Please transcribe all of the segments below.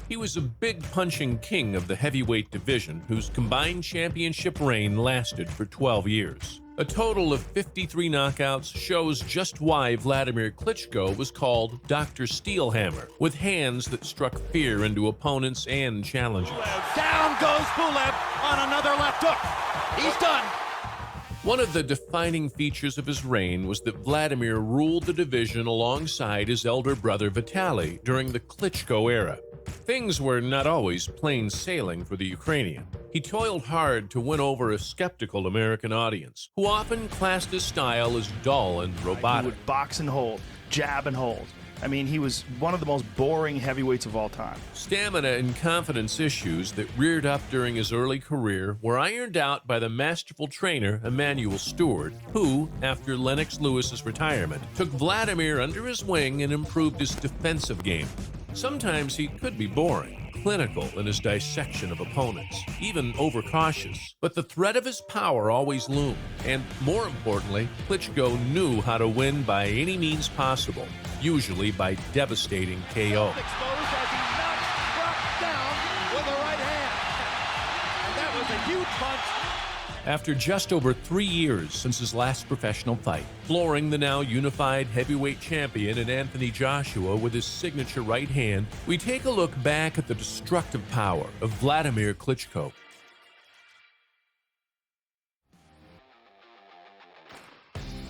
He was a big punching king of the heavyweight division whose combined championship reign lasted for 12 years. A total of 53 knockouts shows just why Wladimir Klitschko was called Dr. Steelhammer, with hands that struck fear into opponents and challengers. Down goes Pulev on another left hook. He's done. One of the defining features of his reign was that Wladimir ruled the division alongside his elder brother Vitaly during the Klitschko era. Things were not always plain sailing for the Ukrainian. He toiled hard to win over a skeptical American audience, who often classed his style as dull and robotic. He would box and hold, jab and hold. I mean, he was one of the most boring heavyweights of all time. Stamina and confidence issues that reared up during his early career were ironed out by the masterful trainer Emanuel Stewart, who, after Lennox Lewis's retirement, took Wladimir under his wing and improved his defensive game. Sometimes he could be boring, clinical in his dissection of opponents, even overcautious, but the threat of his power always loomed, and more importantly, Klitschko knew how to win by any means possible, usually by devastating KO. Exposed as he knocks Brock down with the right hand. And that was a huge punch. After just over 3 years since his last professional fight, flooring the now unified heavyweight champion in Anthony Joshua with his signature right hand, we take a look back at the destructive power of Wladimir Klitschko.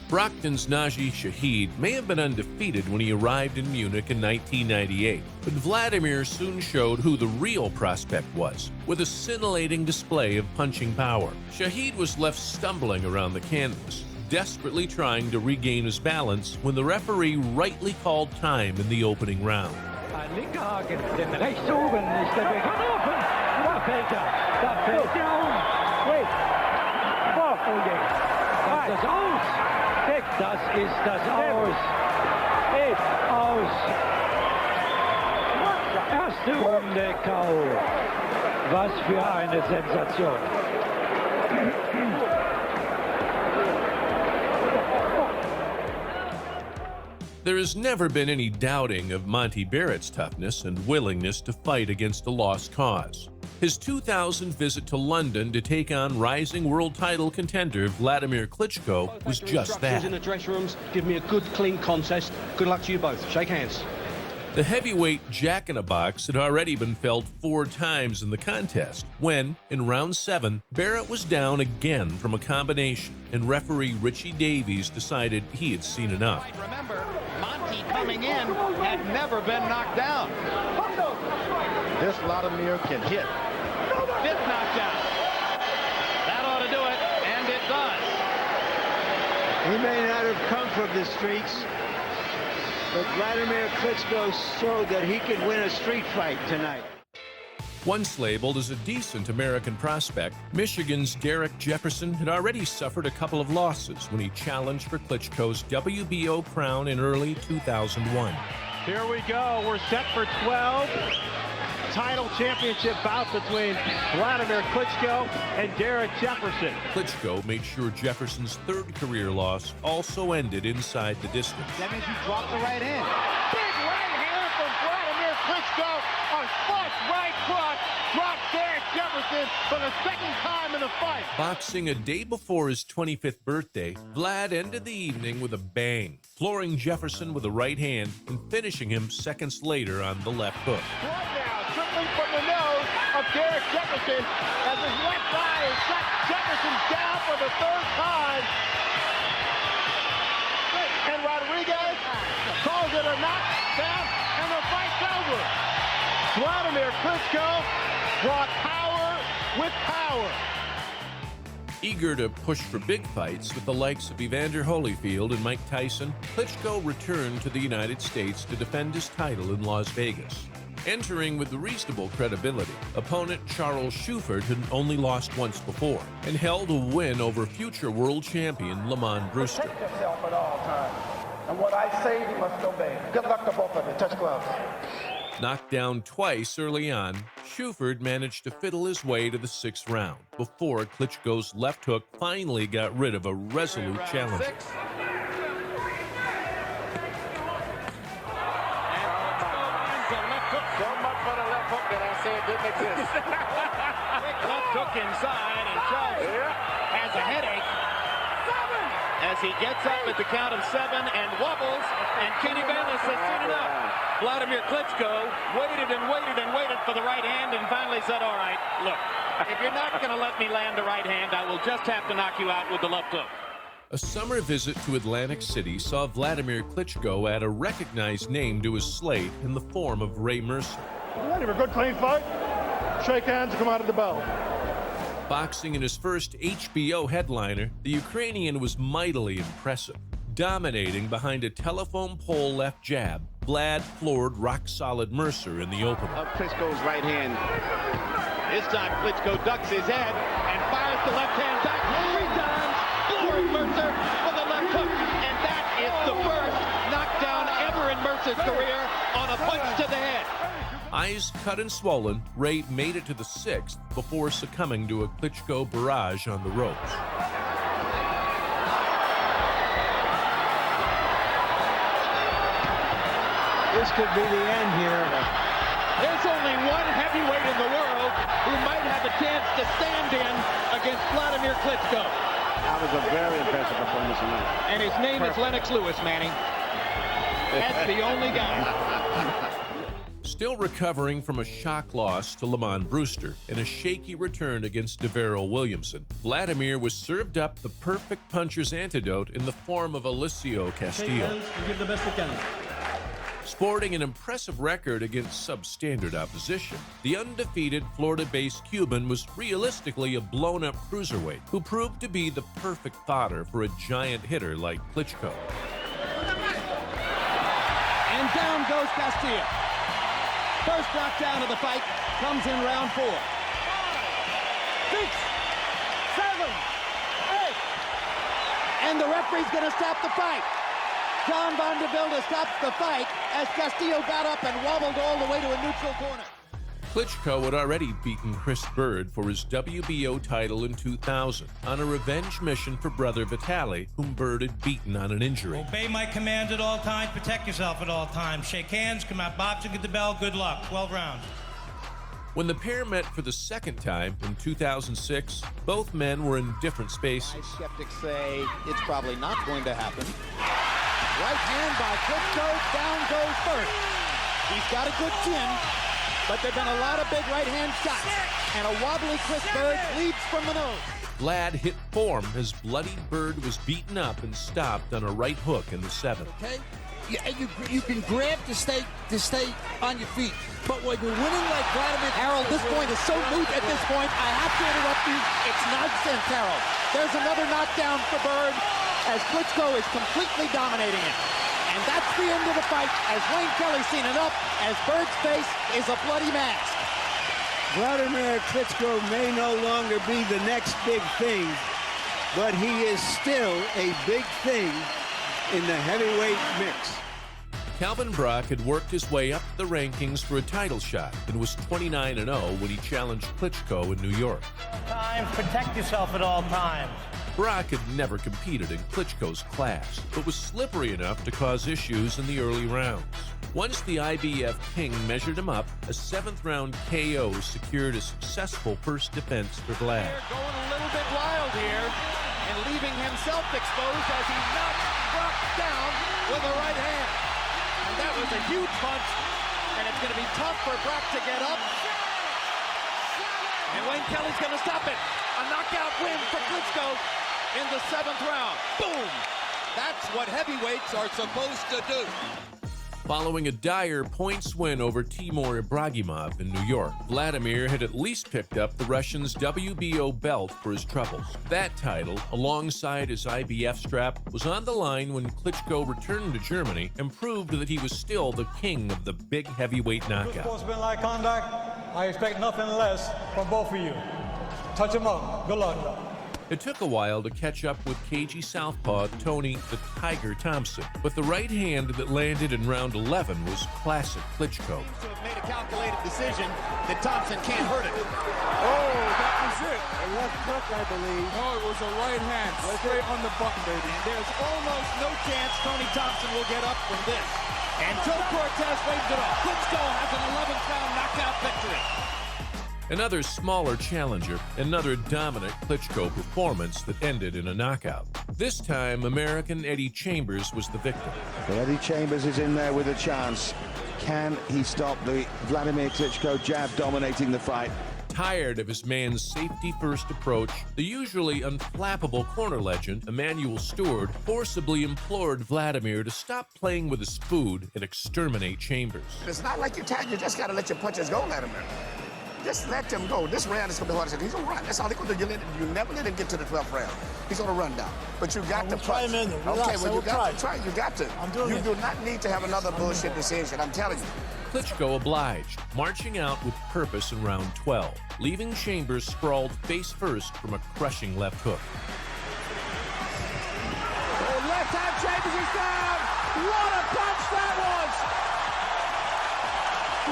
Brockton's Naji Shahid may have been undefeated when he arrived in Munich in 1998, but Wladimir soon showed who the real prospect was, with a scintillating display of punching power. Shahid was left stumbling around the canvas, desperately trying to regain his balance when the referee rightly called time in the opening round. Ein linker Haken, denn rechts oben ist der Weg offen. Da fällt er um. Wait. Oh je. Das aus. Weg, das ist das Aus. Aus. Erste Runde K.O. Was für eine Sensation. There has never been any doubting of Monty Barrett's toughness and willingness to fight against a lost cause. His 2000 visit to London to take on rising world title contender Wladimir Klitschko was just that. In the dressing rooms, give me a good, clean contest. Good luck to you both. Shake hands. The heavyweight jack-in-a-box had already been felled 4 times in the contest when, in round 7, Barrett was down again from a combination, and referee Richie Davies decided he had seen enough. Remember, Monty coming in had never been knocked down. This Wladimir can hit. 5th knockdown. That ought to do it, and it does. He may not have come from the streets, but Wladimir Klitschko showed that he can win a street fight tonight. Once labeled as a decent American prospect, Michigan's Derek Jefferson had already suffered a couple of losses when he challenged for Klitschko's WBO crown in early 2001. Here we go. We're set for 12. Title championship bout between Wladimir Klitschko and Derek Jefferson. Klitschko made sure Jefferson's 3rd career loss also ended inside the distance. That means he dropped the right hand. Big right hand from Wladimir Klitschko. A flush right cross drops Derek Jefferson for the 2nd time in the fight. Boxing a day before his 25th birthday, Vlad ended the evening with a bang, flooring Jefferson with a right hand and finishing him seconds later on the left hook. From the nose of Derek Jefferson as his left eye has shut Jefferson down for the 3rd time. And Rodriguez calls it a knockdown, and the fight's over. Wladimir Klitschko brought power with power. Eager to push for big fights with the likes of Evander Holyfield and Mike Tyson, Klitschko returned to the United States to defend his title in Las Vegas. Entering with reasonable credibility, opponent Charles Schufert had only lost once before and held a win over future world champion Lamont Brewster. Protect yourself at all times. And what I say, you must obey. Good luck to both of you. Touch gloves. Knocked down twice early on, Schufert managed to fiddle his way to the 6th round before Klitschko's left hook finally got rid of a resolute challenger. So much for the left hook that I said didn't exist. Left hook inside, and Charles has a headache as he gets up at the count of 7 and wobbles, and Kenny Bayless has seen it up. Wladimir Klitschko waited and waited and waited for the right hand and finally said, all right, look, if you're not going to let me land the right hand, I will just have to knock you out with the left hook. A summer visit to Atlantic City saw Wladimir Klitschko add a recognized name to his slate in the form of Ray Mercer. Wladimir, good clean fight. Shake hands and come out of the bell. Boxing in his first HBO headliner, the Ukrainian was mightily impressive. Dominating behind a telephone pole left jab, Vlad floored rock-solid Mercer in the opener. Of Klitschko's right hand. This time Klitschko ducks his head and fires the left hand back 3 times, flooring Mercer with a left hook. And that is the first knockdown ever in Mercer's career on a punch to the head. Eyes cut and swollen, Ray made it to the 6th before succumbing to a Klitschko barrage on the ropes. This could be the end here. There's only one heavyweight in the world who might have a chance to stand in against Wladimir Klitschko. That was a very impressive performance tonight. And his name is Lennox Lewis, Manning. That's the only guy. Still recovering from a shock loss to Lamont Brewster and a shaky return against Deverell Williamson, Wladimir was served up the perfect puncher's antidote in the form of Alicio Castillo. Give the best we can. Sporting an impressive record against substandard opposition, the undefeated Florida-based Cuban was realistically a blown-up cruiserweight who proved to be the perfect fodder for a giant hitter like Klitschko. And down goes Castillo. First knockdown of the fight comes in round 4. 6, 7, 8. And the referee's going to stop the fight. John Von de Wilde stops the fight as Castillo got up and wobbled all the way to a neutral corner. Klitschko had already beaten Chris Bird for his WBO title in 2000 on a revenge mission for brother Vitaly, whom Bird had beaten on an injury. Obey my commands at all times, protect yourself at all times. Shake hands, come out boxing, get the bell, good luck. 12 rounds. When the pair met for the second time in 2006, both men were in different spaces. Skeptics say it's probably not going to happen. Right hand by Klitschko, down goes Bird. He's got a good chin, but there have been a lot of big right-hand shots, and a wobbly Chris Bird leads from the nose. Vlad hit form as Bloody Bird was beaten up and stopped on a right hook in the 7th. Okay, you can grab to stay on your feet, but when you're winning like Wladimir, Harold, this point is so moot at this point. I have to interrupt you. It's nonsense, Harold. There's another knockdown for Bird as Klitschko is completely dominating it. And that's the end of the fight as Wayne Kelly's seen enough as Bird's face is a bloody mask. Wladimir Klitschko may no longer be the next big thing, but he is still a big thing in the heavyweight mix. Calvin Brock had worked his way up the rankings for a title shot and was 29-0 when he challenged Klitschko in New York. Protect yourself at all times. Brock had never competed in Klitschko's class, but was slippery enough to cause issues in the early rounds. Once the IBF king measured him up, a 7th-round KO secured a successful first defense for Vlad. Going a little bit wild here and leaving himself exposed as he knocks Brock down with a right hand. And that was a huge punch, and it's going to be tough for Brock to get up. And Wayne Kelly's going to stop it. A knockout win for Klitschko in the 7th round. Boom! That's what heavyweights are supposed to do. Following a dire points win over Timur Ibragimov in New York, Wladimir had at least picked up the Russian's WBO belt for his troubles. That title, alongside his IBF strap, was on the line when Klitschko returned to Germany and proved that he was still the king of the big heavyweight knockout. Sportsmanlike conduct. I expect nothing less from both of you. Touch him up. Good luck. It took a while to catch up with cagey southpaw Tony the Tiger Thompson, but the right hand that landed in round 11 was classic Klitschko. To have made a calculated decision that Thompson can't hurt it. Oh, that was it. A left hook, I believe. No, it was a right hand. Straight on the button, baby. And there's almost no chance Tony Thompson will get up from this. And Joe Cortez waves it off. Klitschko has an 11th-round knockout victory. Another smaller challenger, another dominant Klitschko performance that ended in a knockout. This time, American Eddie Chambers was the victim. Well, Eddie Chambers is in there with a chance. Can he stop the Wladimir Klitschko jab dominating the fight? Tired of his man's safety-first approach, the usually unflappable corner legend, Emanuel Stewart, forcibly implored Wladimir to stop playing with his food and exterminate Chambers. It's not like you're tired. You just got to let your punches go, Wladimir. Just let him go. This round is going to be hard. He's going to run. That's all he's going to do. You never let him get to the 12th round. He's going to run down. But you got to punch. Okay, well, you got to try. You got to. You do not need to have another bullshit decision. I'm telling you. Klitschko obliged, marching out with purpose in round 12, leaving Chambers sprawled face first from a crushing left hook. Oh, left hand Chambers is down. What a punch that was!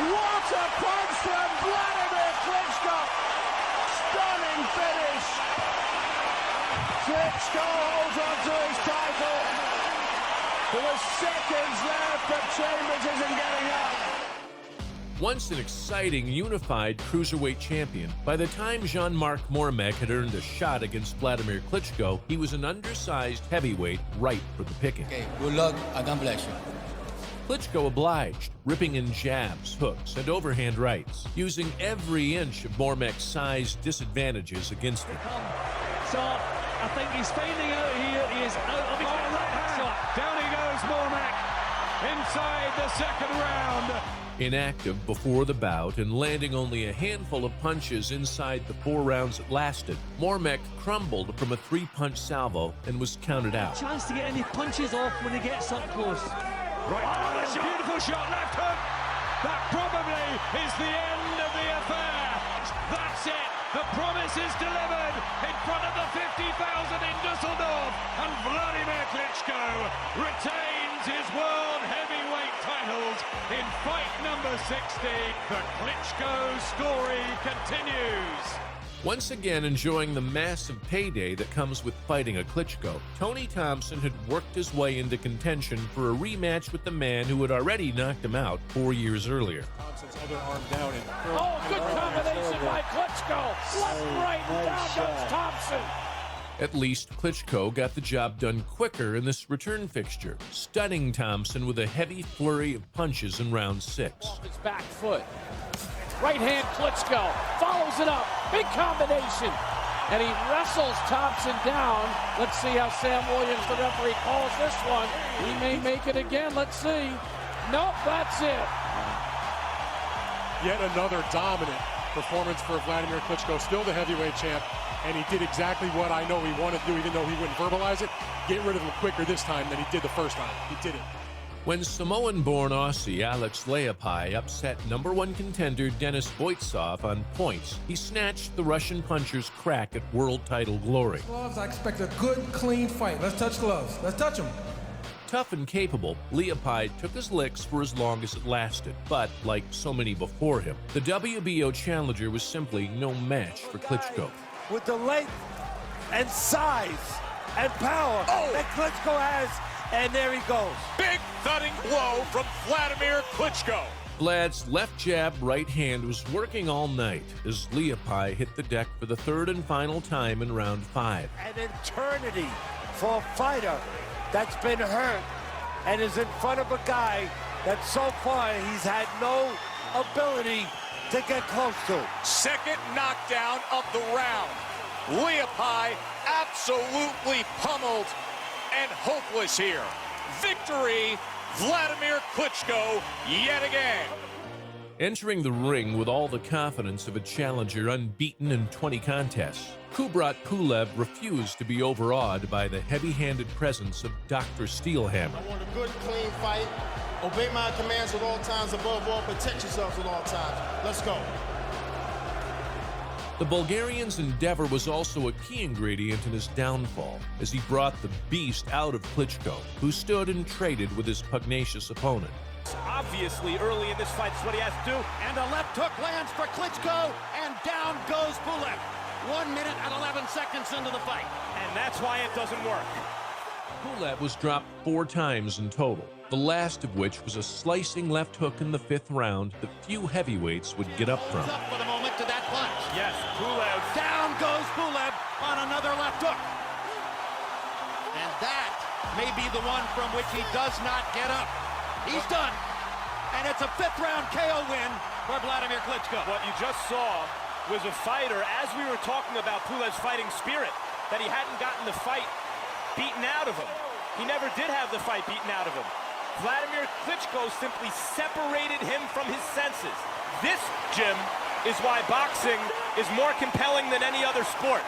What a punch from Wladimir Klitschko! Stunning finish. Klitschko holds on to his title. There were seconds left, but Chambers isn't getting up. Once an exciting, unified cruiserweight champion, by the time Jean-Marc Mormec had earned a shot against Wladimir Klitschko, he was an undersized heavyweight ripe for the picking. Okay, good luck, and God bless you. Klitschko obliged, ripping in jabs, hooks, and overhand rights, using every inch of Mormec's size disadvantages against him. So, I think he's finding out here. He is out of his left hand. Down he goes, Mormec, inside the second round. Inactive before the bout and landing only a handful of punches inside the 4 rounds it lasted, Mormec crumbled from a 3-punch salvo and was counted out. Chance to get any punches off when he gets up close. Right, that's a beautiful shot, left hook. That probably is the end of the affair. That's it. The promise is delivered in front of the 50,000 in Dusseldorf, and Wladimir Klitschko retains his world heavyweight titles in fight number 60. The Klitschko story continues. Once again enjoying the massive payday that comes with fighting a Klitschko, Tony Thompson had worked his way into contention for a rematch with the man who had already knocked him out 4 years earlier. Thompson's other arm down. Oh, good combination by Klitschko. Left, right, and down goes Thompson. At least Klitschko got the job done quicker in this return fixture, stunning Thompson with a heavy flurry of punches in round 6. Off his back foot. Right hand Klitschko follows it up. Big combination. And he wrestles Thompson down. Let's see how Sam Williams, the referee, calls this one. He may make it again. Let's see. Nope, that's it. Yet another dominant performance for Wladimir Klitschko, still the heavyweight champ. And he did exactly what I know he wanted to do, even though he wouldn't verbalize it. Get rid of him quicker this time than he did the first time. He did it. When Samoan-born Aussie Alex Leapai upset #1 contender Denis Voitsov on points, he snatched the Russian puncher's crack at world title glory. Gloves, I expect a good, clean fight. Let's touch gloves. Let's touch them. Tough and capable, Leapai took his licks for as long as it lasted, but like so many before him, the WBO challenger was simply no match for Klitschko. With the length and size and power that Klitschko has, and there he goes. Big thudding blow from Wladimir Klitschko. Vlad's left jab right hand was working all night as Leapai hit the deck for the 3rd and final time in round 5. An eternity for a fighter that's been hurt and is in front of a guy that so far he's had no ability to get close to. Second knockdown of the round. Leapai absolutely pummeled and hopeless here. Victory, Wladimir Klitschko yet again. Entering the ring with all the confidence of a challenger unbeaten in 20 contests, Kubrat Pulev refused to be overawed by the heavy-handed presence of Dr. Steelhammer. I want a good, clean fight. Obey my commands at all times. Above all, protect yourselves at all times. Let's go. The Bulgarian's endeavor was also a key ingredient in his downfall, as he brought the beast out of Klitschko, who stood and traded with his pugnacious opponent. Obviously, early in this fight, that's what he has to do. And a left hook lands for Klitschko, and down goes Pulev. 1 minute and 11 seconds into the fight. And that's why it doesn't work. Pulev was dropped 4 times in total, the last of which was a slicing left hook in the 5th round that few heavyweights would get up from. Up for the moment to that punch. Yes, Pulev. Down goes Pulev on another left hook. And that may be the one from which he does not get up. He's done. And it's a 5th round KO win for Wladimir Klitschko. What you just saw was a fighter, as we were talking about Pulev's fighting spirit, that he hadn't gotten the fight beaten out of him. He never did have the fight beaten out of him. Wladimir Klitschko simply separated him from his senses. This, Jim, is why boxing is more compelling than any other sport.